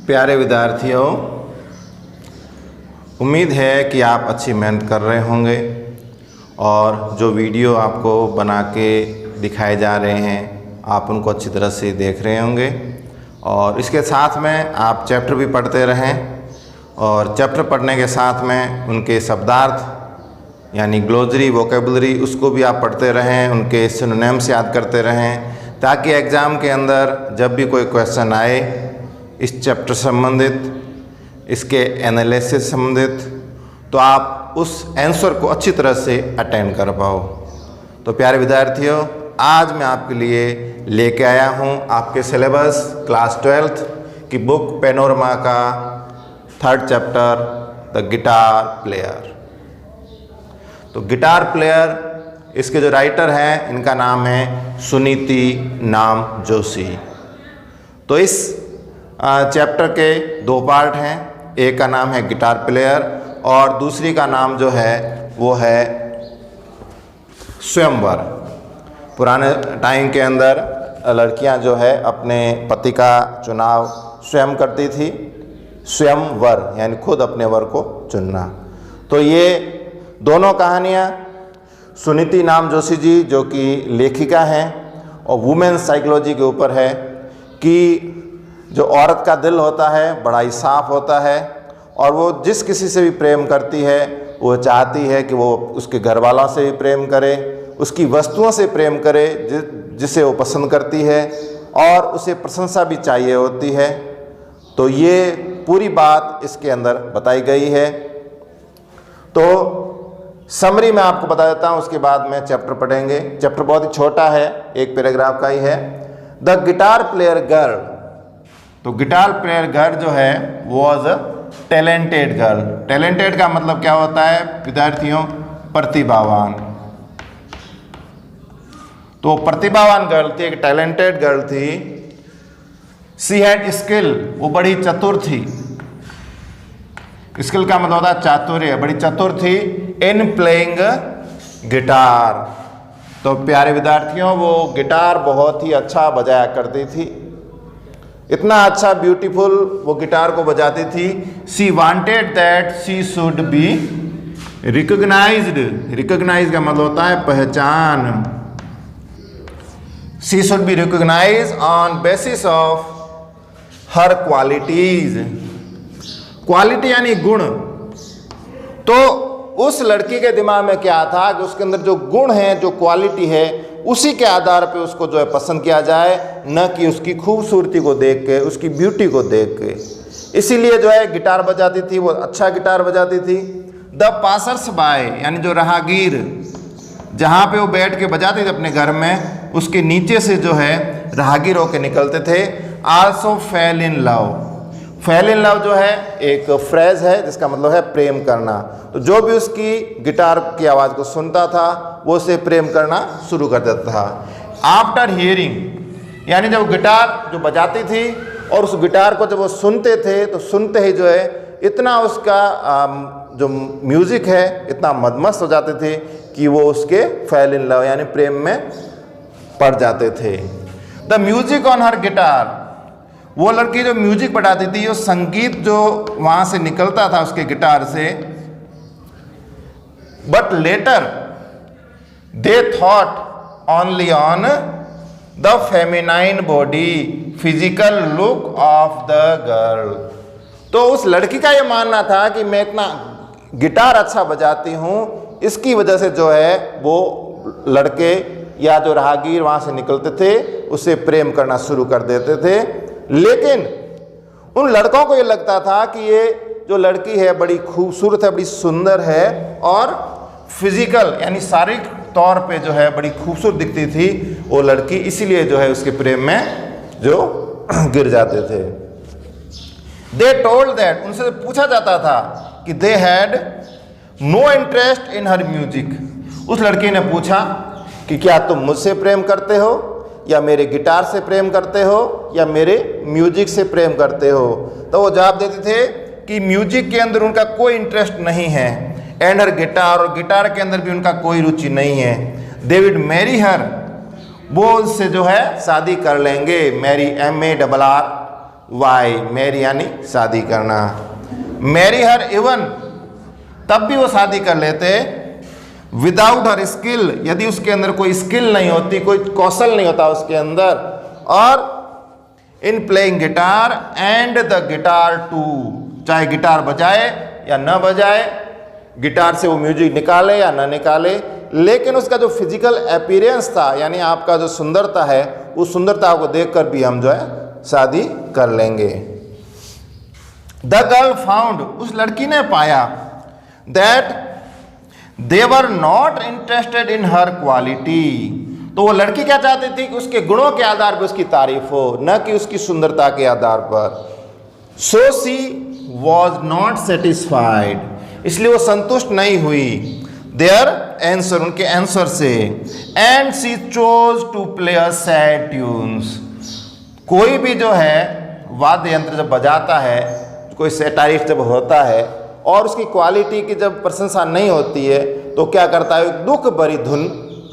प्यारे विद्यार्थियों, उम्मीद है कि आप अच्छी मेहनत कर रहे होंगे और जो वीडियो आपको बना के दिखाए जा रहे हैं आप उनको अच्छी तरह से देख रहे होंगे और इसके साथ में आप चैप्टर भी पढ़ते रहें और चैप्टर पढ़ने के साथ में उनके शब्दार्थ यानी ग्लोसरी वोकेबलरी उसको भी आप पढ़ते रहें, उनके सिनोनिम्स याद करते रहें ताकि एग्ज़ाम के अंदर जब भी कोई क्वेश्चन आए इस चैप्टर संबंधित, इसके एनालिसिस संबंधित, तो आप उस आंसर को अच्छी तरह से अटेंड कर पाओ। तो प्यारे विद्यार्थियों, आज मैं आपके लिए लेके आया हूँ आपके सिलेबस क्लास 12th की बुक पैनोरमा का 3rd chapter the guitar player. तो गिटार प्लेयर, इसके जो राइटर हैं इनका नाम है सुनीति नाम जोशी। तो इस चैप्टर के 2 पार्ट हैं, एक का नाम है गिटार प्लेयर और दूसरी का नाम जो है वो है स्वयंवर। पुराने टाइम के अंदर लड़कियां जो है अपने पति का चुनाव स्वयं करती थी, स्वयंवर यानी खुद अपने वर को चुनना। तो ये दोनों कहानियाँ सुनीति नाम जोशी जी जो कि लेखिका हैं और वुमेन साइकोलॉजी के ऊपर है कि जो औरत का दिल होता है बड़ा ही साफ होता है और वो जिस किसी से भी प्रेम करती है वो चाहती है कि वो उसके घर वालों से भी प्रेम करे, उसकी वस्तुओं से प्रेम करे जिसे वो पसंद करती है और उसे प्रशंसा भी चाहिए होती है। तो ये पूरी बात इसके अंदर बताई गई है। तो समरी मैं आपको बता देता हूँ, उसके बाद में चैप्टर पढ़ेंगे। चैप्टर बहुत ही छोटा है, एक पैराग्राफ का ही है। The guitar player girl. तो गिटार प्लेयर गर्ल जो है was a talented girl. Talented का मतलब क्या होता है विद्यार्थियों? प्रतिभावान। तो प्रतिभावान गर्ल थी, एक टैलेंटेड गर्ल थी। सी हैड स्किल, वो बड़ी चतुर थी। स्किल का मतलब होता है चातुर्य, बड़ी चतुर थी इन प्लेइंग गिटार। तो प्यारे विद्यार्थियों, वो गिटार बहुत ही अच्छा बजाया करती थी, इतना अच्छा ब्यूटीफुल वो गिटार को बजाती थी। She wanted that she should be recognized. Recognize का मतलब होता है पहचान। She should be recognized on basis of her qualities. Quality यानी गुण। तो उस लड़की के दिमाग में क्या था कि उसके अंदर जो गुण है, जो क्वालिटी है, उसी के आधार पे उसको जो है पसंद किया जाए, न कि उसकी खूबसूरती को देख के, उसकी ब्यूटी को देख के। इसीलिए जो है गिटार बजाती थी, वो अच्छा गिटार बजाती थी। द पासर्स बाय यानी जो राहगीर, जहाँ पे वो बैठ के बजाते थे अपने घर में, उसके नीचे से जो है राहगीर होके निकलते थे। Also fail in love. Fail in love जो है एक फ्रेज है जिसका मतलब है प्रेम करना। तो जो भी उसकी गिटार की आवाज़ को सुनता था वो उसे प्रेम करना शुरू कर देता था। आफ्टर हियरिंग यानी जब गिटार जो बजाती थी और उस गिटार को जब वो सुनते थे तो सुनते ही जो है इतना उसका जो म्यूज़िक है इतना मदमस्त हो जाते थे कि वो उसके फेल इन लव यानी प्रेम में पड़ जाते थे। The music on her guitar, वो लड़की जो म्यूजिक बजाती थी, वो संगीत जो वहाँ से निकलता था उसके गिटार से, but later they thought only on the feminine body physical look of the girl. तो उस लड़की का ये मानना था कि मैं इतना गिटार अच्छा बजाती हूँ, इसकी वजह से जो है वो लड़के या जो राहगीर वहाँ से निकलते थे उसे प्रेम करना शुरू कर देते थे। लेकिन उन लड़कों को ये लगता था कि ये जो लड़की है बड़ी खूबसूरत है, बड़ी सुंदर है और फिजिकल यानी शारीरिक तौर पे जो है बड़ी खूबसूरत दिखती थी वो लड़की, इसीलिए जो है उसके प्रेम में जो गिर जाते थे। दे टोल्ड दैट, उनसे पूछा जाता था कि they had no interest in her music. उस लड़की ने पूछा कि क्या तुम मुझसे प्रेम करते हो या मेरे गिटार से प्रेम करते हो या मेरे म्यूजिक से प्रेम करते हो? तो वो जवाब देते थे कि म्यूजिक के अंदर उनका कोई इंटरेस्ट नहीं है, एंड हर गिटार, और गिटार के अंदर भी उनका कोई रुचि नहीं है। दे विड मैरी हर, वो उससे जो है शादी कर लेंगे। मैरी MARR वाई, मैरी यानी शादी करना, मैरी हर इवन तब भी वो शादी कर लेते विदाउट हर स्किल, यदि उसके अंदर कोई स्किल नहीं होती, कोई कौशल नहीं होता उसके अंदर, और in playing guitar and the guitar too, चाहे गिटार बजाए या न बजाए, गिटार से वो म्यूजिक निकाले या ना निकाले, लेकिन उसका जो फिजिकल अपीयरेंस था, यानी आपका जो सुंदरता है, उस सुंदरता को देखकर भी हम जो है शादी कर लेंगे। द गर्ल फाउंड, उस लड़की ने पाया, that they were not interested in her quality, तो वो लड़की क्या चाहती थी कि उसके गुणों के आधार पर उसकी तारीफ हो, न कि उसकी सुंदरता के आधार पर। So she was not satisfied, इसलिए वो संतुष्ट नहीं हुई देयर आंसर, उनके आंसर से, and she chose to play a sad tunes, कोई भी जो है वाद्य यंत्र जब बजाता है, कोई सैटारिस्ट जब होता है और उसकी क्वालिटी की जब प्रशंसा नहीं होती है, तो क्या करता है, दुख भरी धुन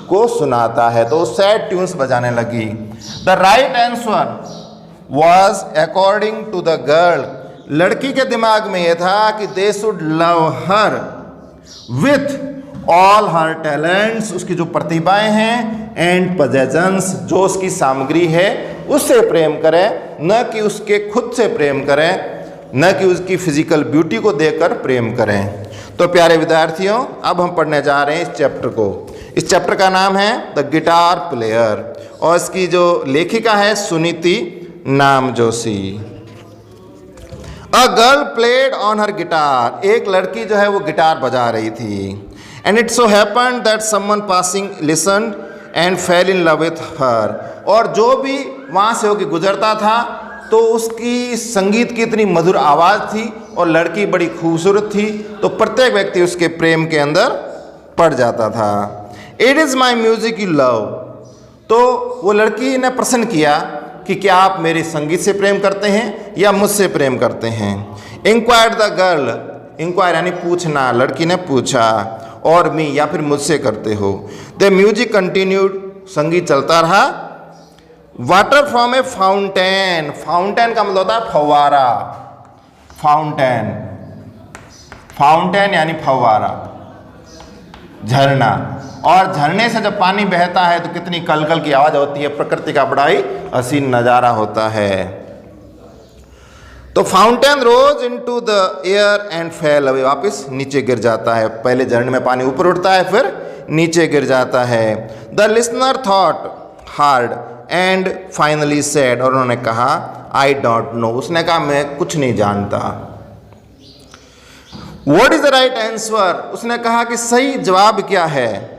को सुनाता है, तो सैड ट्यून्स बजाने लगी। The right answer was according to the girl, लड़की के दिमाग में यह था कि they should love her with all her talents, उसकी जो प्रतिभाएं हैं, एंड पोजेशंस, जो उसकी सामग्री है, उससे प्रेम करें, न कि उसके खुद से प्रेम करें, न कि उसकी फिजिकल ब्यूटी को देखकर प्रेम करें। तो प्यारे विद्यार्थियों, अब हम पढ़ने जा रहे हैं इस चैप्टर को। इस चैप्टर का नाम है द गिटार प्लेयर, और इसकी जो लेखिका है सुनीति नाम Joshi. A girl played on her guitar, एक लड़की जो है वो गिटार बजा रही थी। And it so happened that someone passing listened and fail in love with her, और जो भी वहाँ से होकर गुजरता था तो उसकी संगीत की इतनी मधुर आवाज़ थी और लड़की बड़ी खूबसूरत थी, तो प्रत्येक व्यक्ति उसके प्रेम के अंदर पड़ जाता था। It is my music you love, तो वो लड़की ने प्रश्न किया कि क्या आप मेरे संगीत से प्रेम करते हैं या मुझसे प्रेम करते हैं। इंक्वायर्ड द गर्ल, इंक्वायर यानी पूछना, लड़की ने पूछा, और मी या फिर मुझसे करते हो। द म्यूजिक कंटिन्यूड, संगीत चलता रहा। Water from A fountain, fountain का मतलब होता है फव्वारा, फाउंटेन, फाउंटेन यानी फव्वारा, झरना, और झरने से जब पानी बहता है तो कितनी कलकल की आवाज़ होती है, प्रकृति का बड़ा ही हसीन नज़ारा होता है। तो fountain rose into the air and fail away, वापस नीचे गिर जाता है, पहले झरने में पानी ऊपर उठता है फिर नीचे गिर जाता है। The listener thought hard and finally said, और उन्होंने कहा आई डोंट नो, उसने कहा मैं कुछ नहीं जानता। What is the right answer, उसने कहा कि सही जवाब क्या है।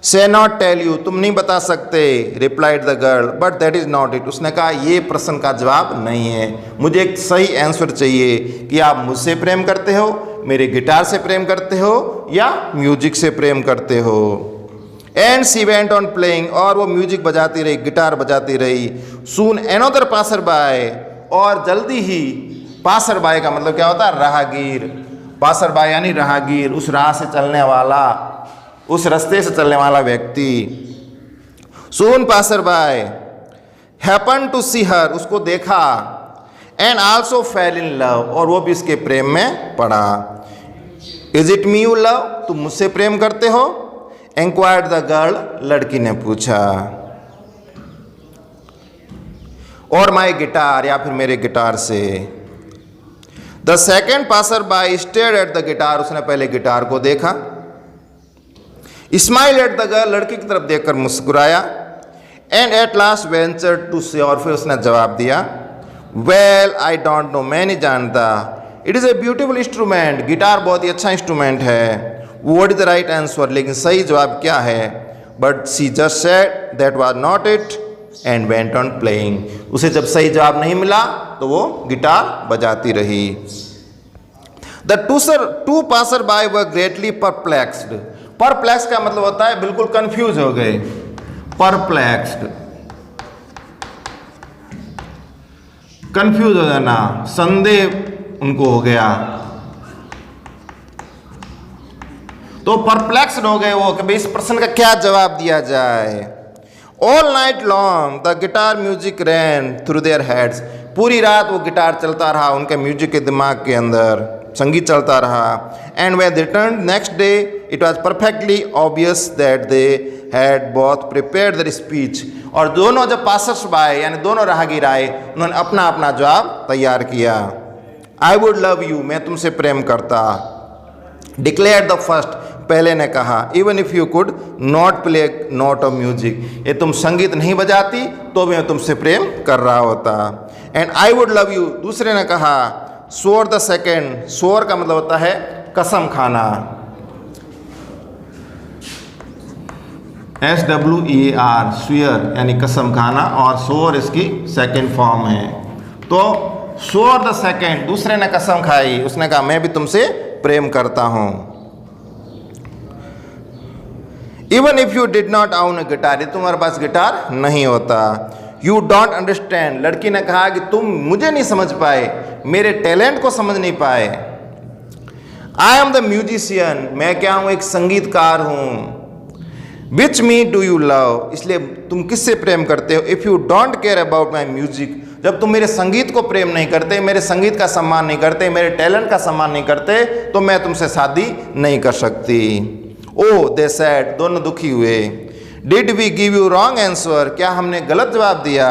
से नॉट टेल यू, तुम नहीं बता सकते, replied the girl, but that is not it, उसने कहा ये प्रश्न का जवाब नहीं है, मुझे एक सही आंसर चाहिए कि आप मुझसे प्रेम करते हो, मेरे गिटार से प्रेम करते हो, या म्यूजिक से प्रेम करते हो। And she went on playing, और वो म्यूजिक बजाती रही, गिटार बजाती रही। सून एनोदर पासर बाय, और जल्दी ही, पासर बाय का मतलब क्या होता है, राहगीर, पासर बाय यानी राहगीर, उस राह से चलने वाला, उस रास्ते से चलने वाला व्यक्ति। सून पासर बाय हैपन टू सी हर, उसको देखा, and also fail in love, और वो भी इसके प्रेम में पड़ा। Is it me you love, तुम मुझसे प्रेम करते हो। इंक्वायर्ड द गर्ल, लड़की ने पूछा। और माई गिटार, या फिर मेरे गिटार से। The second passer by stared at the guitar, उसने पहले गिटार को देखा। स्माइल एट द गर्ल, लड़की की तरफ देखकर मुस्कुराया। And at last venture to say, और फिर उसने जवाब दिया, वेल आई डोंट नो, मैं नहीं जानता। It is a beautiful instrument, guitar बहुत ही अच्छा इंस्ट्रूमेंट है। What is the right answer, लेकिन सही जवाब क्या है। But she just said that was not it and went on playing, उसे जब सही जवाब नहीं मिला तो वो गिटार बजाती रही। The two passer by were greatly perplexed, perplex का मतलब होता है बिल्कुल कंफ्यूज हो गए, परप्लेक्स्ड, कंफ्यूज हो जाना, संदेह उनको हो गया, तो परप्लेक्स्ड हो गए वो कि भाई इस प्रश्न का क्या जवाब दिया जाए। All night long the guitar music ran through their heads, पूरी रात वो गिटार चलता रहा उनके म्यूजिक के दिमाग के अंदर, संगीत चलता रहा। And when they return next day it was perfectly obvious that they had both prepared there speech, और दोनों जब पासर्स बाय यानी दोनों राहगीर आए उन्होंने अपना अपना जवाब तैयार किया। आई वुड लव यू, मैं तुमसे प्रेम करता। डिक्लेयर द फर्स्ट, पहले ने कहा, even if you could not play note of music, ये तुम संगीत नहीं बजाती तो भी मैं तुमसे प्रेम कर रहा होता। And I would love you, दूसरे ने कहा। स्वर द सेकेंड, स्वर का मतलब होता है कसम खाना, SWER, स्वीयर यानी कसम खाना, और स्वर इसकी सेकेंड फॉर्म है। तो स्वर द सेकेंड, दूसरे ने कसम खाई, उसने कहा मैं भी तुमसे प्रेम करता हूं। Even if you did not own a guitar, तुम्हारे पास गिटार नहीं होता। यू डोंट अंडरस्टैंड, लड़की ने कहा कि तुम मुझे नहीं समझ पाए, मेरे टैलेंट को समझ नहीं पाए। आई एम द म्यूजिशियन, मैं क्या हूं, एक संगीतकार हूं। विच मी डू यू लव, इसलिए तुम किससे प्रेम करते हो। If you don't care about my music, जब तुम मेरे संगीत को प्रेम नहीं करते, मेरे संगीत का सम्मान नहीं करते, मेरे टैलेंट का सम्मान नहीं करते, तो मैं तुमसे शादी नहीं कर सकती। ओ दे सैड, दोनों दुखी हुए। Did we give you wrong answer, क्या हमने गलत जवाब दिया।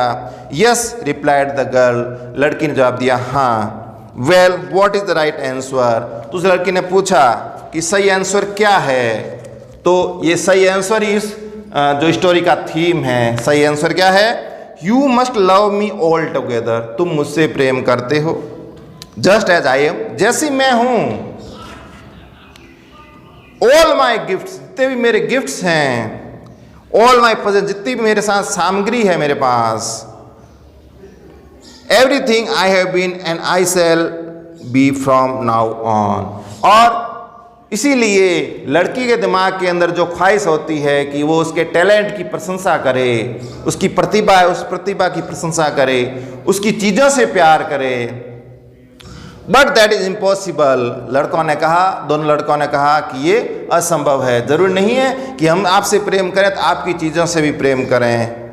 यस रिप्लाइड द गर्ल, लड़की ने जवाब दिया हाँ। Well what is the right answer, तो उस लड़की ने पूछा कि सही आंसर क्या है। तो ये सही आंसर इस जो स्टोरी का थीम है, सही आंसर क्या है। You must love me all together, तुम मुझसे प्रेम करते हो। जस्ट एज आई एम, जैसी मैं हूं। ऑल माई गिफ्ट्स, जितने भी मेरे गिफ्ट्स हैं। ऑल माई पजेशन, जितनी भी मेरे साथ सामग्री है मेरे पास। Everything I have been and I shall be from now on, और इसीलिए लड़की के दिमाग के अंदर जो ख्वाहिश होती है कि वो उसके टैलेंट की प्रशंसा करे, उसकी प्रतिभा है उस प्रतिभा की प्रशंसा करे, उसकी चीज़ों से प्यार करे। बट दैट इज इम्पॉसिबल, लड़कों ने कहा, दोनों लड़कों ने कहा कि ये असंभव है, जरूरी नहीं है कि हम आपसे प्रेम करें तो आपकी चीज़ों से भी प्रेम करें।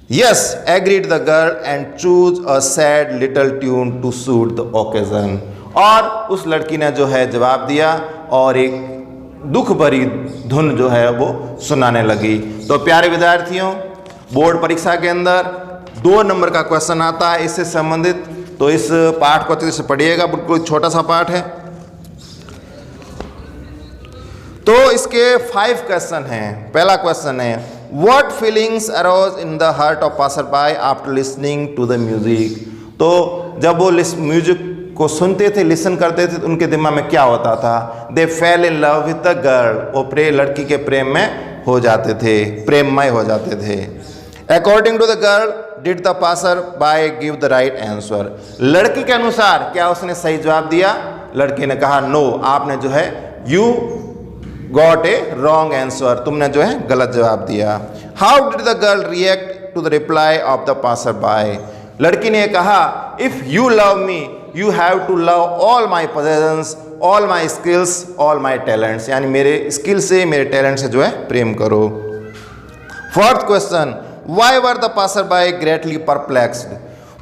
Yes agreed the girl and choose a sad little tune to suit the occasion, और उस लड़की ने जो है जवाब दिया और एक दुख भरी धुन जो है वो सुनाने लगी। तो प्यारे विद्यार्थियों, बोर्ड परीक्षा के अंदर 2 नंबर का क्वेश्चन आता है इससे संबंधित, तो इस पाठ को अच्छे से पढ़िएगा, बिल्कुल छोटा सा पाठ है। तो इसके 5 क्वेश्चन हैं। पहला क्वेश्चन है what feelings arose in the heart of passer by after listening to the music. तो जब वो म्यूजिक को सुनते थे, लिसन करते थे, तो उनके दिमाग में क्या होता था। They fell in love with the girl, वो लड़की के प्रेम में हो जाते थे, प्रेममय हो जाते थे। According to the girl did the passer by give the right answer, लड़की के अनुसार क्या उसने सही जवाब दिया। लड़की ने कहा नो, आपने जो है you got a wrong answer, तुमने जो है गलत जवाब दिया। How did the girl react to the reply of the passer by, लड़की ने कहा if you love me you have to love all my possessions, all my skills, all my talents, यानी मेरे स्किल से, मेरे टैलेंट से जो है प्रेम करो। 4th question why were the passer by greatly perplexed,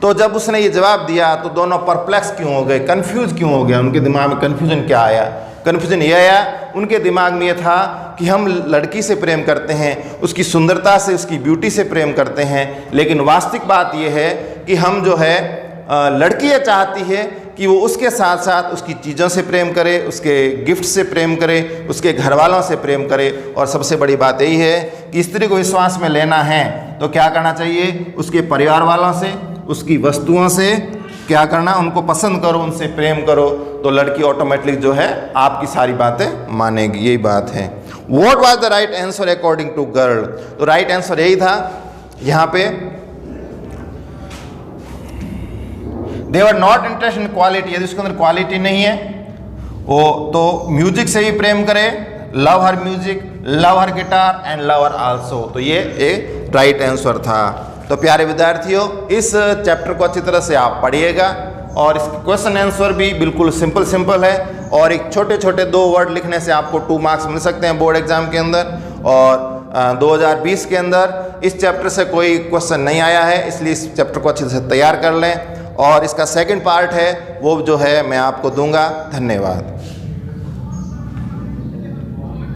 तो जब उसने ये जवाब दिया तो दोनों परप्लेक्स क्यों हो गए, कंफ्यूज क्यों हो गया, उनके दिमाग में कन्फ्यूजन क्या आया। कन्फ्यूजन ये आया, उनके दिमाग में ये था कि हम लड़की से प्रेम करते हैं, उसकी सुंदरता से, उसकी ब्यूटी से प्रेम करते हैं, लेकिन वास्तविक बात ये है कि हम जो है लड़की ये चाहती है कि वो उसके साथ साथ उसकी चीज़ों से प्रेम करे, उसके गिफ्ट से प्रेम करे, उसके घर वालों से प्रेम करे, और सबसे बड़ी बात यही है कि स्त्री को विश्वास में लेना है तो क्या करना चाहिए, उसके परिवार वालों से, उसकी वस्तुओं से क्या करना, उनको पसंद करो, उनसे प्रेम करो, तो लड़की ऑटोमेटिकली जो है आपकी सारी बातें मानेगी। यही बात है। What was the right answer according to girl, तो राइट आंसर यही था यहाँ पे, they were not interest in quality, यदि उसके अंदर क्वालिटी नहीं है वो तो म्यूजिक से भी प्रेम करे, love her music, love her guitar and love her also, तो ये एक राइट आंसर था। तो प्यारे विद्यार्थियों, इस चैप्टर को अच्छी तरह से आप पढ़िएगा, और इसके क्वेश्चन आंसर भी बिल्कुल सिंपल है, और एक छोटे छोटे 2 वर्ड लिखने से आपको 2 मार्क्स मिल सकते हैं बोर्ड एग्जाम के अंदर। और 2020 के अंदर। इस चैप्टर से कोई क्वेश्चन नहीं आया है, इसलिए इस चैप्टर को अच्छे से तैयार कर लें, और इसका सेकंड पार्ट है वो जो है मैं आपको दूंगा। धन्यवाद।